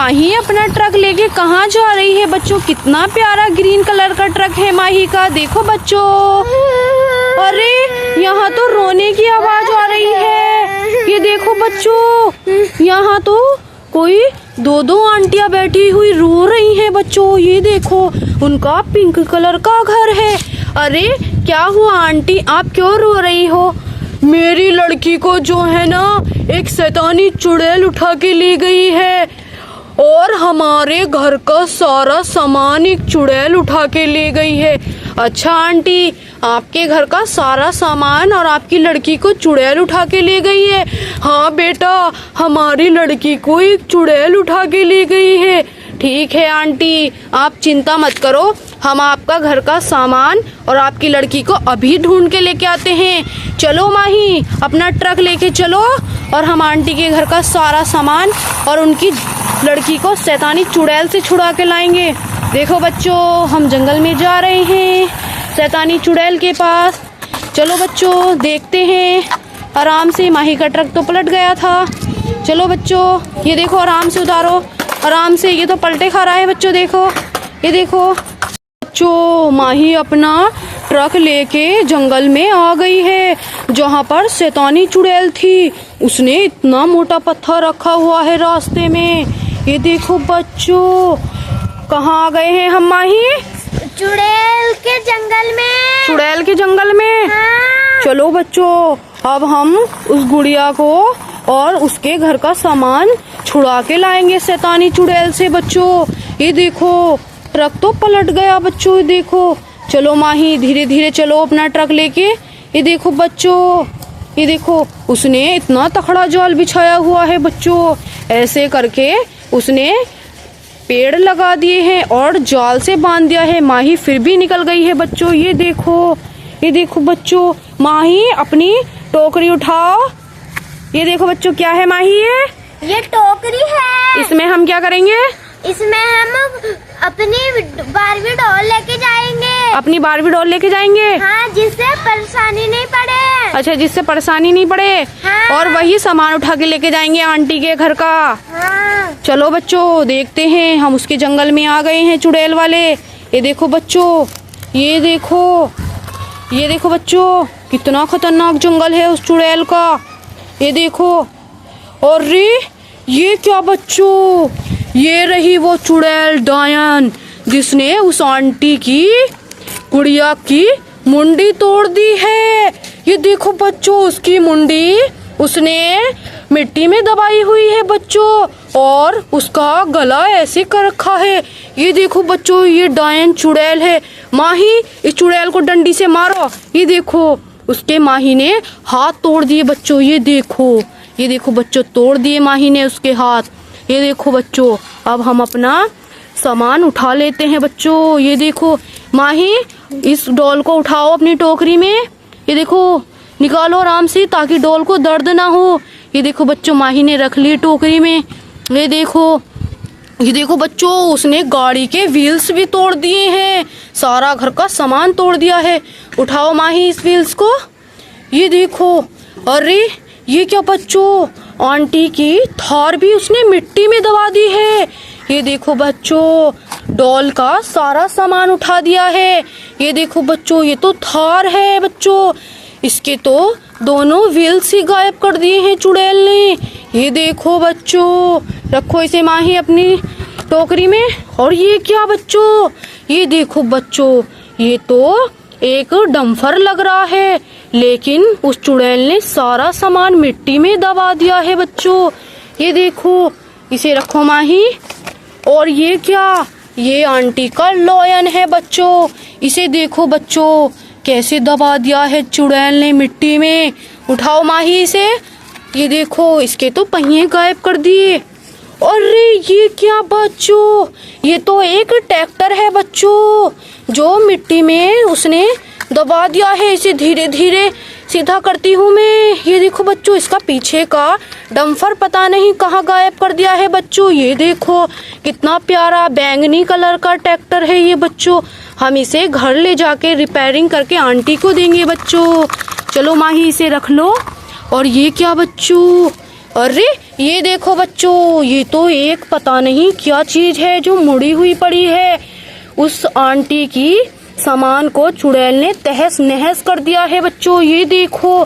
माही अपना ट्रक लेके कहाँ जा रही है बच्चों। कितना प्यारा ग्रीन कलर का ट्रक है माही का। देखो बच्चों, अरे यहाँ तो रोने की आवाज आ रही है। ये देखो बच्चों, यहाँ तो कोई दो आंटियां बैठी हुई रो रही हैं बच्चों। ये देखो, उनका पिंक कलर का घर है। अरे क्या हुआ आंटी, आप क्यों रो रही हो। मेरी लड़की को जो है ना, एक शैतानी चुड़ैल उठा के ले गई है और हमारे घर का सारा सामान एक चुड़ैल उठा के ले गई है। अच्छा आंटी, आपके घर का सारा सामान और आपकी लड़की को चुड़ैल उठा के ले गई है। हाँ बेटा, हमारी लड़की को एक चुड़ैल उठा के ले गई है। ठीक है आंटी, आप चिंता मत करो, हम आपका घर का सामान और आपकी लड़की को अभी ढूंढ के लेके आते हैं। चलो माही, अपना ट्रक लेके चलो और हम आंटी के घर का सारा सामान और उनकी लड़की को शैतानी चुड़ैल से छुड़ा के लाएंगे। देखो बच्चों, हम जंगल में जा रहे हैं शैतानी चुड़ैल के पास। चलो बच्चों, देखते हैं। आराम से, माही का ट्रक तो पलट गया था। चलो बच्चों, ये देखो, आराम से उतारो, आराम से। ये तो पलटे खा रहा है बच्चों, देखो, ये देखो बच्चों, माही अपना ट्रक लेके जंगल में आ गई है जहाँ पर शैतानी चुड़ैल थी। उसने इतना मोटा पत्थर रखा हुआ है रास्ते में। ये देखो बच्चों, कहाँ आ गए हैं हम माही। चुड़ैल के जंगल में। चुड़ैल के जंगल में। हाँ। चलो बच्चों, अब हम उस गुड़िया को और उसके घर का सामान छुड़ा के लाएंगे शैतानी चुड़ैल से बच्चों। ये देखो, ट्रक तो पलट गया बच्चों, ये देखो। चलो माही, धीरे धीरे चलो अपना ट्रक लेके। ये देखो बच्चों, ये देखो, उसने इतना तकड़ा जाल बिछाया हुआ है बच्चों। ऐसे करके उसने पेड़ लगा दिए हैं और जाल से बांध दिया है। माही फिर भी निकल गई है बच्चों। ये देखो, ये देखो बच्चों, माही अपनी टोकरी उठाओ। ये देखो बच्चों, क्या है माही ये टोकरी है। इसमें हम क्या करेंगे। इसमें हम अपनी बारबी डॉल लेके जाएंगे। अपनी बारबी डॉल लेके जाएंगे। हाँ, जिससे परेशानी नहीं पड़े। अच्छा, जिससे परेशानी नहीं पड़े। हाँ। और वही सामान उठा के लेके जाएंगे आंटी के घर का। हाँ। चलो बच्चों, देखते हैं। हम उसके जंगल में आ गए हैं चुड़ैल वाले। ये देखो बच्चों, ये देखो, ये देखो बच्चों, कितना खतरनाक जंगल है उस चुड़ैल का। ये देखो, और ये क्या बच्चों, ये रही वो चुड़ैल डायन जिसने उस आंटी की गुड़िया की मुंडी तोड़ दी है। ये देखो बच्चों, उसकी मुंडी उसने मिट्टी में दबाई हुई है बच्चों और उसका गला ऐसे कर रखा है। ये देखो बच्चों, ये डायन चुड़ैल है। माही, इस चुड़ैल को डंडी से मारो। ये देखो, उसके माही ने हाथ तोड़ दिए बच्चों। ये देखो, ये देखो बच्चों, तोड़ दिए माही ने उसके हाथ। ये देखो बच्चों, अब हम अपना सामान उठा लेते हैं बच्चों। ये देखो माही, इस डॉल को उठाओ अपनी टोकरी में। ये देखो, निकालो आराम से ताकि डॉल को दर्द ना हो। ये देखो बच्चों, माही ने रख ली टोकरी में। ये देखो, ये देखो बच्चों, उसने गाड़ी के व्हील्स भी तोड़ दिए हैं। सारा घर का सामान तोड़ दिया है। उठाओ माही इस व्हील्स को। ये देखो, अरे ये क्या बच्चों, आंटी की थार भी उसने मिट्टी में दबा दी है। ये देखो बच्चों, डॉल का सारा सामान उठा दिया है। ये देखो बच्चों, ये तो थार है बच्चों। इसके तो दोनों व्हील्स ही गायब कर दिए हैं चुड़ैल ने। ये देखो बच्चों, रखो इसे माही अपनी टोकरी में। और ये क्या बच्चों, ये देखो बच्चों, ये तो एक डम्फर लग रहा है, लेकिन उस चुड़ैल ने सारा सामान मिट्टी में दबा दिया है बच्चों। ये देखो, इसे रखो माही। और ये क्या, ये आंटी का लॉयन है बच्चों। इसे देखो बच्चों, कैसे दबा दिया है चुड़ैल ने मिट्टी में। उठाओ माही इसे। ये देखो, इसके तो पहिए गायब कर दिए। अरे ये क्या बच्चों, ये तो एक ट्रैक्टर है बच्चों जो मिट्टी में उसने दबा दिया है। इसे धीरे धीरे सीधा करती हूँ मैं। ये देखो बच्चों, इसका पीछे का डम्फर पता नहीं कहाँ गायब कर दिया है बच्चों। ये देखो, कितना प्यारा बैंगनी कलर का ट्रैक्टर है ये बच्चों। हम इसे घर ले जाके रिपेयरिंग करके आंटी को देंगे बच्चों। चलो माही, इसे रख लो। और ये क्या बच्चों, अरे ये देखो बच्चों, ये तो एक पता नहीं क्या चीज है जो मुड़ी हुई पड़ी है। उस आंटी की सामान को चुड़ैल ने तहस नहस कर दिया है बच्चों। ये देखो,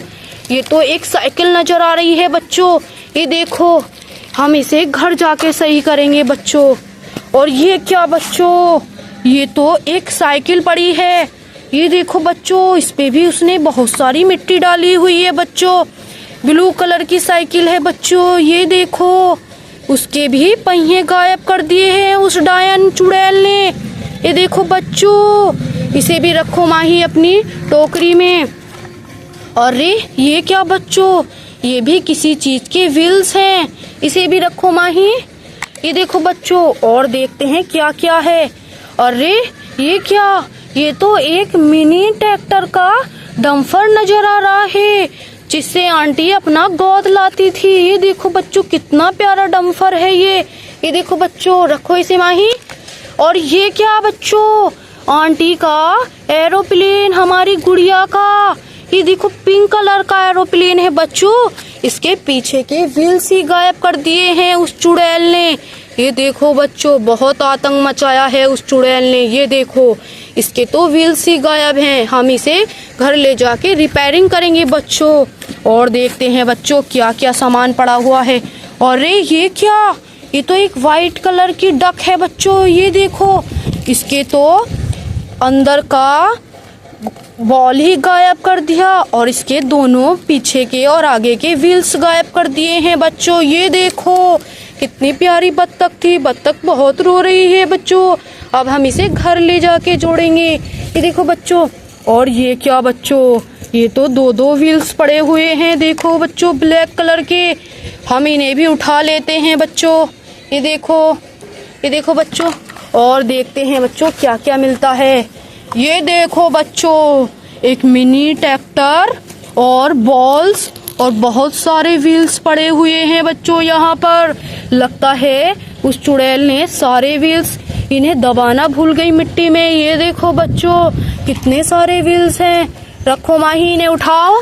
ये तो एक साइकिल नजर आ रही है बच्चों। ये देखो, हम इसे घर जाके सही करेंगे बच्चों। और ये क्या बच्चों, ये तो एक साइकिल पड़ी है। ये देखो बच्चों, इस पे भी उसने बहुत सारी मिट्टी डाली हुई है बच्चों। ब्लू कलर की साइकिल है बच्चों। ये देखो, उसके भी पहिए गायब कर दिए हैं उस डायन चुड़ैल ने। ये देखो बच्चों, इसे भी रखो माही अपनी टोकरी में। अरे ये क्या बच्चों, ये भी किसी चीज के व्हील्स हैं, इसे भी रखो माही। ये देखो बच्चों, और देखते हैं क्या क्या है। अरे ये क्या, ये तो एक मिनी ट्रैक्टर का डंपर नजर आ रहा है, जिससे आंटी अपना गोद लाती थी। ये देखो बच्चों, कितना प्यारा डंपर है ये। ये देखो बच्चों, रखो इसे माही। और ये क्या बच्चों, आंटी का एरोप्लेन, हमारी गुड़िया का। ये देखो, पिंक कलर का एरोप्लेन है बच्चों। इसके पीछे के व्हील्स ही गायब कर दिए हैं उस चुड़ैल ने। ये देखो बच्चों, बहुत आतंक मचाया है उस चुड़ैल ने। ये देखो, इसके तो व्हील्स ही गायब हैं। हम इसे घर ले जाके रिपेयरिंग करेंगे बच्चों। और देखते हैं बच्चों क्या क्या सामान पड़ा हुआ है। अरे ये क्या, ये तो एक वाइट कलर की डक है बच्चों। ये देखो, इसके तो अंदर का बॉल ही गायब कर दिया, और इसके दोनों पीछे के और आगे के व्हील्स गायब कर दिए हैं बच्चों। ये देखो, कितनी प्यारी बत्तख थी। बत्तख बहुत रो रही है बच्चों। अब हम इसे घर ले जाके जोड़ेंगे। ये देखो बच्चों, और ये क्या बच्चों, ये तो दो दो व्हील्स पड़े हुए हैं। देखो बच्चों, ब्लैक कलर के। हम इन्हें भी उठा लेते हैं बच्चों। ये देखो बच्चों, और देखते हैं बच्चों क्या क्या मिलता है। ये देखो बच्चों, एक मिनी ट्रैक्टर और बॉल्स और बहुत सारे व्हील्स पड़े हुए हैं बच्चों। यहाँ पर लगता है उस चुड़ैल ने सारे व्हील्स इन्हें दबाना भूल गई मिट्टी में। ये देखो बच्चों, कितने सारे व्हील्स हैं। रखो माही, इन्हें उठाओ।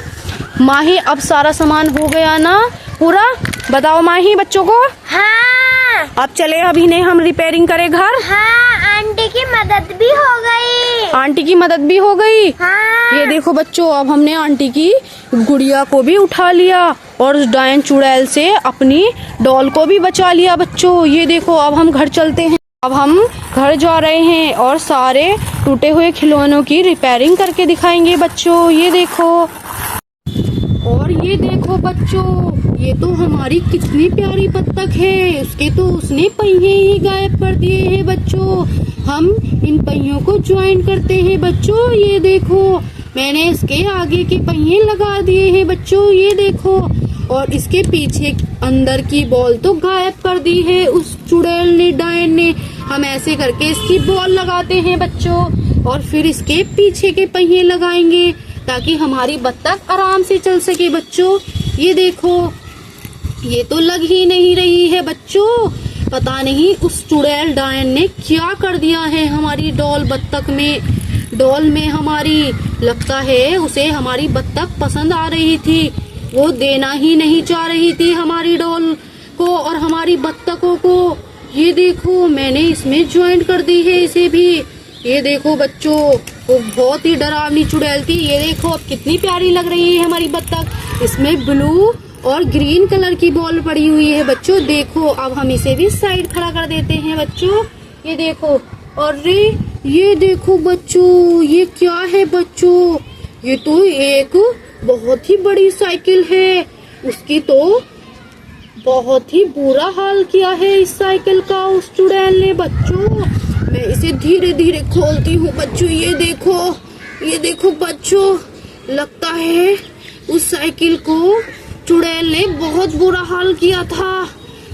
माही, अब सारा सामान हो गया ना पूरा? बताओ माही बच्चों को। हाँ। अब चले, अब इन्हें हम रिपेयरिंग करें घर। हाँ, आंटी की मदद भी हो गई। आंटी की मदद भी हो गई। हाँ। ये देखो बच्चों, अब हमने आंटी की गुड़िया को भी उठा लिया और उस डायन चुड़ैल से अपनी डॉल को भी बचा लिया बच्चों। ये देखो, अब हम घर चलते हैं। अब हम घर जा रहे हैं और सारे टूटे हुए खिलौनों की रिपेयरिंग करके दिखाएंगे बच्चों। ये देखो, और ये देखो बच्चों, ये तो हमारी कितनी प्यारी बत्तख है। उसके तो उसने पहिए ही गायब कर दिए हैं बच्चों। हम इन पहियों को ज्वाइन करते हैं बच्चों। ये देखो, मैंने इसके आगे के पहिए लगा दिए हैं बच्चों। ये देखो, और इसके पीछे अंदर की बॉल तो गायब कर दी है उस चुड़ैल ने, डायन ने। हम ऐसे करके इसकी बॉल लगाते हैं बच्चों, और फिर इसके पीछे के पहिए लगाएंगे ताकि हमारी बत्तख आराम से चल सके बच्चों। ये देखो, ये तो लग ही नहीं रही है बच्चों। पता नहीं उस चुड़ैल डायन ने क्या कर दिया है हमारी डॉल बत्तख में। डॉल में हमारी, लगता है उसे हमारी बत्तख पसंद आ रही थी, वो देना ही नहीं चाह रही थी हमारी डॉल को और हमारी बत्तखों को। ये देखो, मैंने इसमें ज्वाइन कर दी है इसे भी। ये देखो बच्चों, वो बहुत ही डरावनी चुड़ैल थी। ये देखो, अब कितनी प्यारी लग रही है हमारी बत्तख। इसमें ब्लू और ग्रीन कलर की बॉल पड़ी हुई है बच्चों। देखो, अब हम इसे भी साइड खड़ा कर देते हैं बच्चों। ये देखो, अरे ये देखो बच्चों, ये क्या है बच्चों, ये तो एक बहुत ही बड़ी साइकिल है। उसकी तो बहुत ही बुरा हाल किया है इस साइकिल का उस चुड़ैल ने बच्चों। मैं इसे धीरे धीरे खोलती हूँ बच्चों। ये देखो बच्चों, लगता है उस साइकिल को चुड़ैल ने बहुत बुरा हाल किया था।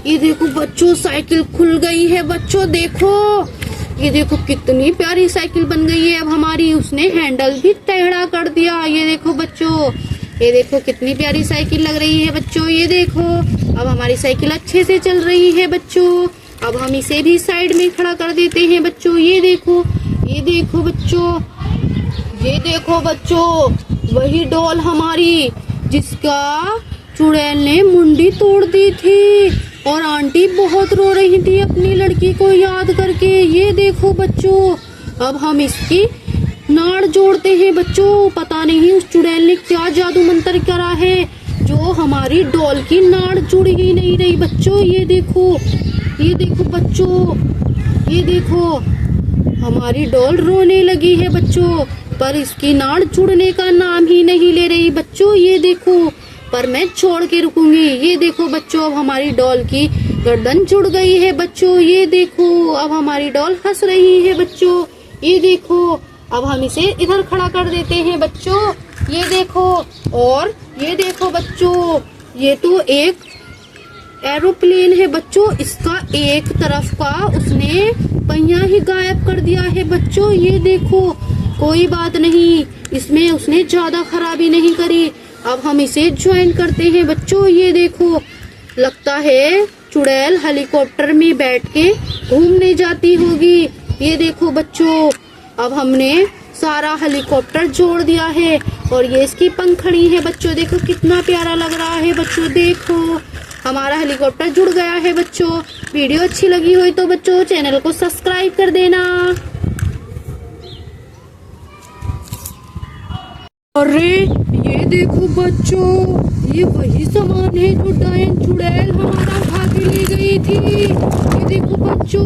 ये देखो बच्चों, साइकिल खुल गई है बच्चों। देखो, ये देखो कितनी प्यारी साइकिल बन गई है अब हमारी। उसने हैंडल भी टेढ़ा कर दिया। ये देखो बच्चों, ये देखो कितनी प्यारी साइकिल लग रही है बच्चों। ये देखो, अब हमारी साइकिल अच्छे से चल रही है बच्चों। अब हम इसे भी साइड में खड़ा कर देते हैं बच्चों। ये देखो बच्चों, ये देखो बच्चों, वही डॉल हमारी जिसका चुड़ैल ने मुंडी तोड़ दी थी और आंटी बहुत रो रही थी अपनी लड़की को याद करके। ये देखो बच्चों, अब हम इसकी नाड़ जोड़ते हैं बच्चों। पता नहीं उस चुड़ैल ने क्या जादू मंत्र करा है जो हमारी डॉल की नाड़ जुड़ ही नहीं रही बच्चों। ये देखो बच्चों, ये देखो हमारी डॉल रोने लगी है बच्चों, पर इसकी नाड़ जुड़ने का नाम ही नहीं ले रही बच्चों। ये देखो, पर मैं छोड़ के रुकूंगी। ये देखो बच्चों, अब हमारी डॉल की गर्दन जुड़ गई है बच्चों। ये देखो, अब हमारी डॉल हंस रही है बच्चों। ये देखो, अब हम इसे इधर खड़ा कर देते हैं बच्चों। ये देखो, और ये देखो बच्चों, ये तो एक एरोप्लेन है बच्चों। इसका एक तरफ का उसने पहिया ही गायब कर दिया है बच्चों। ये देखो, कोई बात नहीं, इसमें उसने ज्यादा खराबी नहीं करी। अब हम इसे ज्वाइन करते हैं बच्चों। ये देखो, लगता है चुड़ैल हेलीकॉप्टर में बैठ के घूमने जाती होगी। ये देखो बच्चों, अब हमने सारा हेलीकॉप्टर जोड़ दिया है और ये इसकी पंखड़ी है बच्चों। देखो कितना प्यारा लग रहा है बच्चों। देखो हमारा हेलीकॉप्टर जुड़ गया है बच्चों। वीडियो अच्छी लगी हुई तो बच्चों चैनल को सब्सक्राइब कर देना। अरे ये देखो बच्चों, ये वही सामान है जो डायन चुड़ैल हमारा उठा के ले गई थी। ये देखो बच्चों,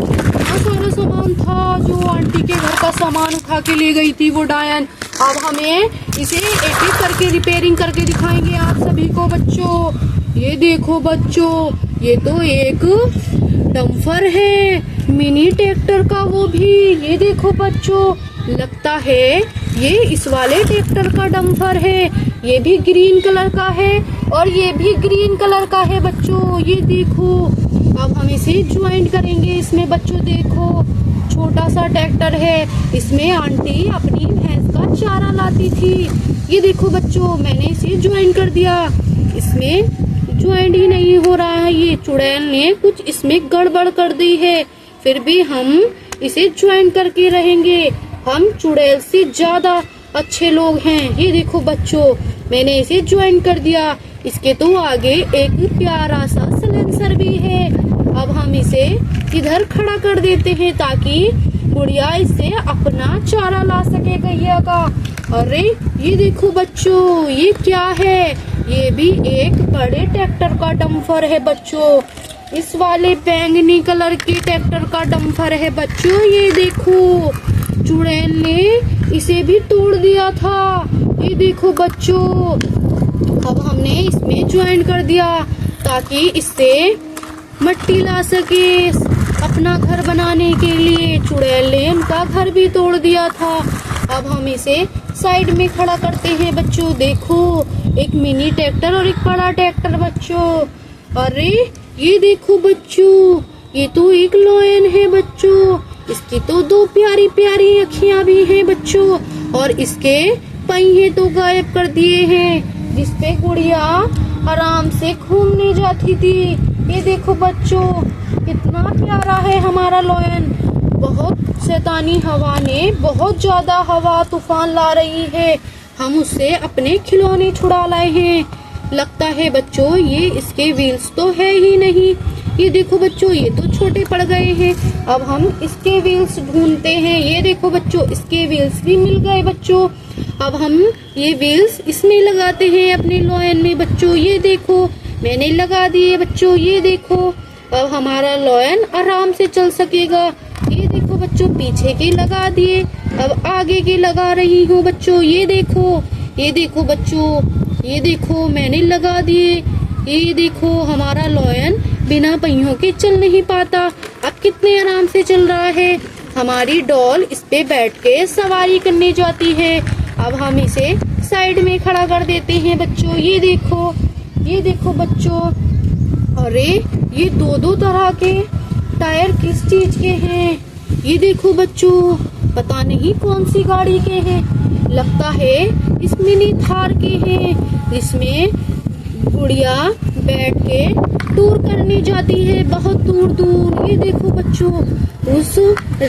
इतना सारा सामान था जो आंटी के घर का सामान उठा के ले गई थी वो डायन। अब हमें इसे एक एक करके रिपेयरिंग करके दिखाएंगे आप सभी को बच्चों। ये देखो बच्चों, ये तो एक डंपर है, मिनी ट्रैक्टर का वो भी। ये देखो बच्चों, लगता है ये इस वाले ट्रैक्टर का डंपर है। ये भी ग्रीन कलर का है और ये भी ग्रीन कलर का है बच्चों। ये देखो, अब हम इसे ज्वाइन करेंगे इसमें बच्चों। देखो छोटा सा ट्रैक्टर है, इसमें आंटी अपनी भैंस का चारा लाती थी। ये देखो बच्चों, मैंने इसे ज्वाइन कर दिया। इसमें ज्वाइन ही नहीं हो रहा है, ये चुड़ैल ने कुछ इसमें गड़बड़ कर दी है। फिर भी हम इसे ज्वाइन करके रहेंगे। हम चुड़ैल से ज्यादा अच्छे लोग हैं। ये देखो बच्चों, मैंने इसे ज्वाइन कर दिया। इसके तो आगे एक प्यारा सा सिलेंसर भी है। अब हम इसे इधर खड़ा कर देते हैं ताकि गुड़िया इससे अपना चारा ला सके गैया का। अरे ये देखो बच्चों, ये क्या है? ये भी एक बड़े ट्रैक्टर का डंपर है बच्चों। इस वाले बैंगनी कलर के ट्रैक्टर का डंपर है बच्चों। ये देखो, चुड़ैल ने इसे भी तोड़ दिया था। ये देखो बच्चों, अब हमने इसमें ज्वाइन कर दिया ताकि इससे मट्टी ला सके अपना घर बनाने के लिए। चुड़ैल ने उनका घर भी तोड़ दिया था। अब हम इसे साइड में खड़ा करते हैं बच्चों। देखो, एक मिनी ट्रैक्टर और एक बड़ा ट्रैक्टर बच्चों। अरे ये देखो बच्चों, ये तो एक लायन है बच्चों। इसकी तो दो प्यारी प्यारी अखियां भी हैं बच्चों और इसके पहिए तो गायब कर दिए हैं जिसपे गुड़िया आराम से घूमने जाती थी। ये देखो बच्चों, कितना प्यारा है हमारा लायन। बहुत शैतानी हवा ने बहुत ज्यादा हवा तूफान ला रही है। हम उससे अपने खिलौने छुड़ा लाए हैं। लगता है बच्चों ये इसके व्हील्स तो है ही नहीं। ये देखो बच्चों, ये तो छोटे पड़ गए हैं। अब हम इसके व्हील्स ढूंढते हैं। ये देखो बच्चों, इसके व्हील्स भी मिल गए बच्चों। अब हम ये व्हील्स इसमें लगाते हैं अपने लायन में बच्चों। ये देखो, मैंने लगा दिए बच्चों। ये देखो, अब हमारा लायन आराम से चल सकेगा। ये देखो बच्चों, पीछे के लगा दिए, अब आगे के लगा रही हूँ बच्चों। ये देखो बच्चों, ये देखो मैंने लगा दिए। ये देखो, हमारा लायन बिना पहियों के चल नहीं पाता, अब कितने आराम से चल रहा है। हमारी डॉल इस पे बैठ के सवारी करने जाती है। अब हम इसे साइड में खड़ा कर देते हैं बच्चों। ये देखो बच्चों, अरे ये दो तरह के टायर किस चीज के हैं? ये देखो बच्चों, पता नहीं कौन सी गाड़ी के हैं। लगता है इस मिनी थार के हैं, जिसमें गुड़िया बैठ के टूर करने जाती है बहुत दूर दूर। ये देखो बच्चों, उस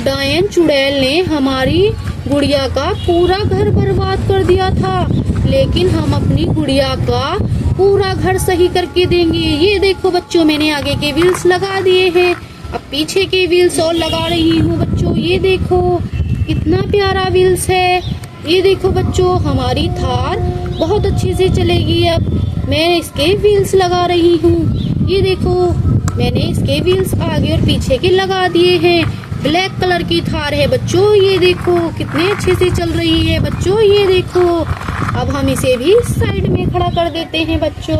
डायन चुड़ैल ने हमारी गुड़िया का पूरा घर बर्बाद कर दिया था, लेकिन हम अपनी गुड़िया का पूरा घर सही करके देंगे। ये देखो बच्चों, मैंने आगे के व्हील्स लगा दिए हैं, अब पीछे के व्हील्स और लगा रही हूँ बच्चों। ये देखो कितना प्यारा व्हील्स है। ये देखो बच्चों, हमारी थार बहुत अच्छे से चलेगी। अब मैं इसके व्हील्स लगा रही हूँ। ये देखो, मैंने इसके व्हील्स आगे और पीछे के लगा दिए हैं। ब्लैक कलर की थार है बच्चों। ये देखो कितने अच्छे से चल रही है बच्चों। ये देखो, अब हम इसे भी साइड में खड़ा कर देते हैं बच्चों।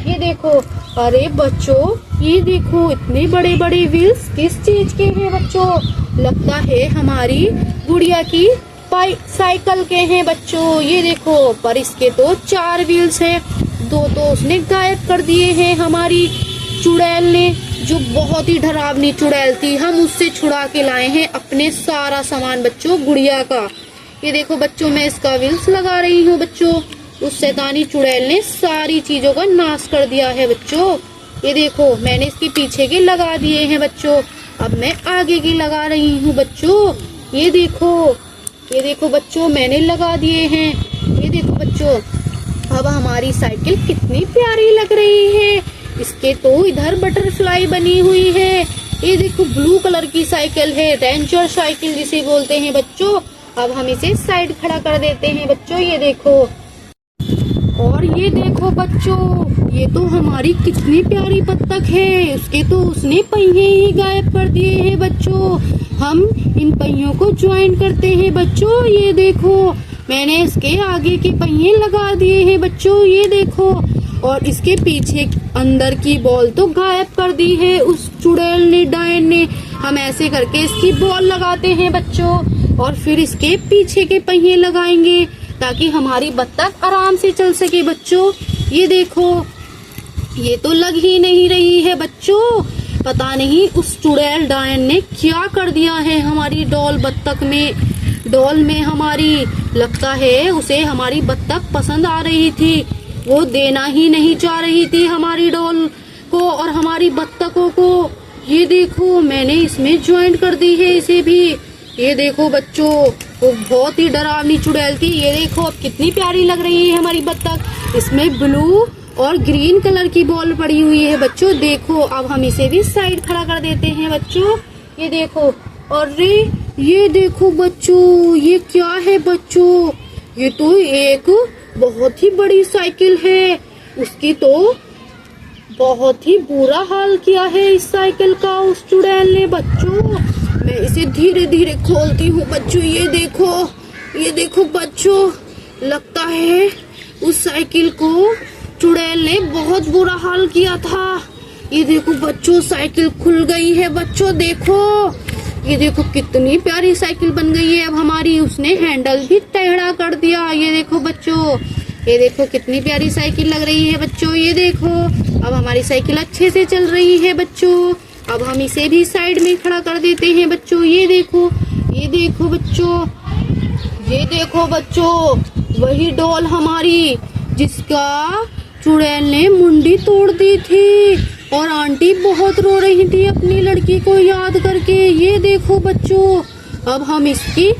ये देखो, अरे बच्चों ये देखो, इतने बड़े बड़े व्हील्स किस चीज के हैं बच्चों? लगता है हमारी गुड़िया की साइकिल के हैं बच्चों। ये देखो, पर इसके तो 4 व्हील्स हैं, 2 तो उसने गायब कर दिए हैं हमारी चुड़ैल ने, जो बहुत ही डरावनी चुड़ैल थी। हम उससे छुड़ा के लाए हैं अपने सारा सामान बच्चों गुड़िया का। ये देखो बच्चों, मैं इसका व्हील्स लगा रही हूँ बच्चों। उस शैतानी चुड़ैल ने सारी चीजों का नाश कर दिया है बच्चों। ये देखो, मैंने इसके पीछे के लगा दिए हैं बच्चों। अब मैं आगे की लगा रही हूँ बच्चों। ये देखो बच्चों, मैंने लगा दिए हैं। ये देखो बच्चों, अब हमारी साइकिल कितनी प्यारी लग रही है। इसके तो इधर बटरफ्लाई बनी हुई है। ये देखो, ब्लू कलर की साइकिल है, रेंजर साइकिल जिसे बोलते हैं बच्चों। अब हम इसे साइड खड़ा कर देते हैं बच्चों। ये देखो, और ये देखो बच्चों, ये तो हमारी कितनी प्यारी बत्तख है। उसके तो उसने पहिए ही गायब कर दिए हैं बच्चों। हम इन पहियों को ज्वाइन करते हैं बच्चों। ये देखो, मैंने इसके आगे के पहिए लगा दिए हैं बच्चों। ये देखो, और इसके पीछे अंदर की बॉल तो गायब कर दी है उस चुड़ैल ने, डायन ने। हम ऐसे करके इसकी बॉल लगाते हैं बच्चों, और फिर इसके पीछे के पहिए लगाएंगे ताकि हमारी बत्तख आराम से चल सके बच्चों। ये देखो, ये तो लग ही नहीं रही है बच्चों। पता नहीं उस चुड़ैल डायन ने क्या कर दिया है हमारी डॉल बत्तख में, डॉल में हमारी। लगता है उसे हमारी बत्तख पसंद आ रही थी, वो देना ही नहीं चाह रही थी हमारी डॉल को और हमारी बत्तखों को। ये देखो, मैंने इसमें ज्वाइन कर दी है इसे भी। ये देखो बच्चों, वो बहुत ही डरावनी चुड़ैल थी। ये देखो, अब कितनी प्यारी लग रही है हमारी बत्तख। इसमें ब्लू और ग्रीन कलर की बॉल पड़ी हुई है बच्चों। देखो, अब हम इसे भी साइड खड़ा कर देते हैं बच्चों। ये देखो, अरे ये देखो बच्चों, ये क्या है बच्चों? ये तो एक बहुत ही बड़ी साइकिल है। उसकी तो बहुत ही बुरा हाल किया है इस साइकिल का उस चुड़ैल ने बच्चों। मैं इसे धीरे धीरे खोलती हूँ बच्चों। ये देखो बच्चों, लगता है उस साइकिल को चुड़ैल ने बहुत बुरा हाल किया था। ये देखो बच्चों, साइकिल खुल गई है बच्चों। देखो, ये देखो कितनी प्यारी साइकिल बन गई है अब हमारी। उसने हैंडल भी टेढ़ा कर दिया। ये देखो बच्चों, ये देखो कितनी प्यारी साइकिल लग रही है बच्चों। ये देखो, अब हमारी साइकिल अच्छे से चल रही है बच्चों। अब हम इसे भी साइड में खड़ा कर देते हैं बच्चों। ये देखो बच्चों, ये देखो बच्चों, वही डॉल हमारी जिसका चुड़ैल ने मुंडी तोड़ दी थी और आंटी बहुत रो रही थी अपनी लड़की को याद करके। ये देखो बच्चों, अब हम इसकी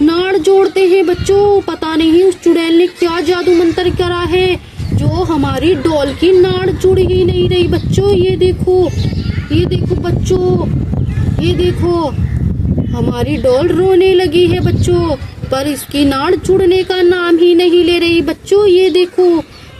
नाड़ जोड़ते हैं बच्चों। पता नहीं उस चुड़ैल ने क्या जादू मंत्र करा है जो हमारी डॉल की नाड़ जुड़ ही नहीं रही बच्चों। ये देखो बच्चों, ये देखो, हमारी डॉल रोने लगी है बच्चों, पर इसकी नाड़ जुड़ने का नाम ही नहीं ले रही बच्चों। ये देखो,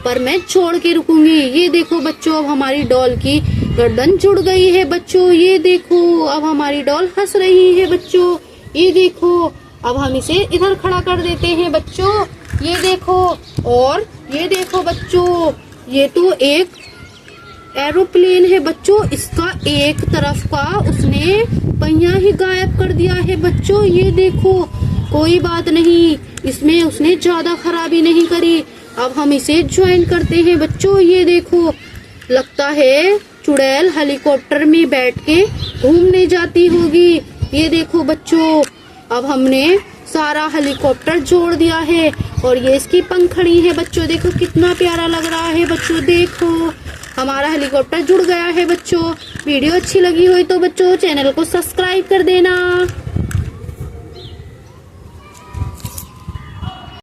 पर मैं छोड़ के रुकूंगी। ये देखो बच्चों, अब हमारी डॉल की गर्दन जुड़ गई है बच्चों। ये देखो, अब हमारी डॉल हंस रही है बच्चों। ये देखो, अब हम इसे इधर खड़ा कर देते हैं बच्चों। ये देखो, और ये देखो बच्चों, ये तो एक एरोप्लेन है बच्चों। इसका एक तरफ का उसने पहिया ही गायब कर दिया है बच्चों। ये देखो, कोई बात नहीं, इसमें उसने ज्यादा खराबी नहीं करी। अब हम इसे ज्वाइन करते हैं बच्चों। ये देखो, लगता है चुड़ैल हेलीकॉप्टर में बैठ के घूमने जाती होगी। ये देखो बच्चों, अब हमने सारा हेलीकॉप्टर जोड़ दिया है और ये इसकी पंखड़ी है बच्चों। देखो कितना प्यारा लग रहा है बच्चों। देखो, हमारा हेलीकॉप्टर जुड़ गया है बच्चों। वीडियो अच्छी लगी हुई तो बच्चों चैनल को सब्सक्राइब कर देना।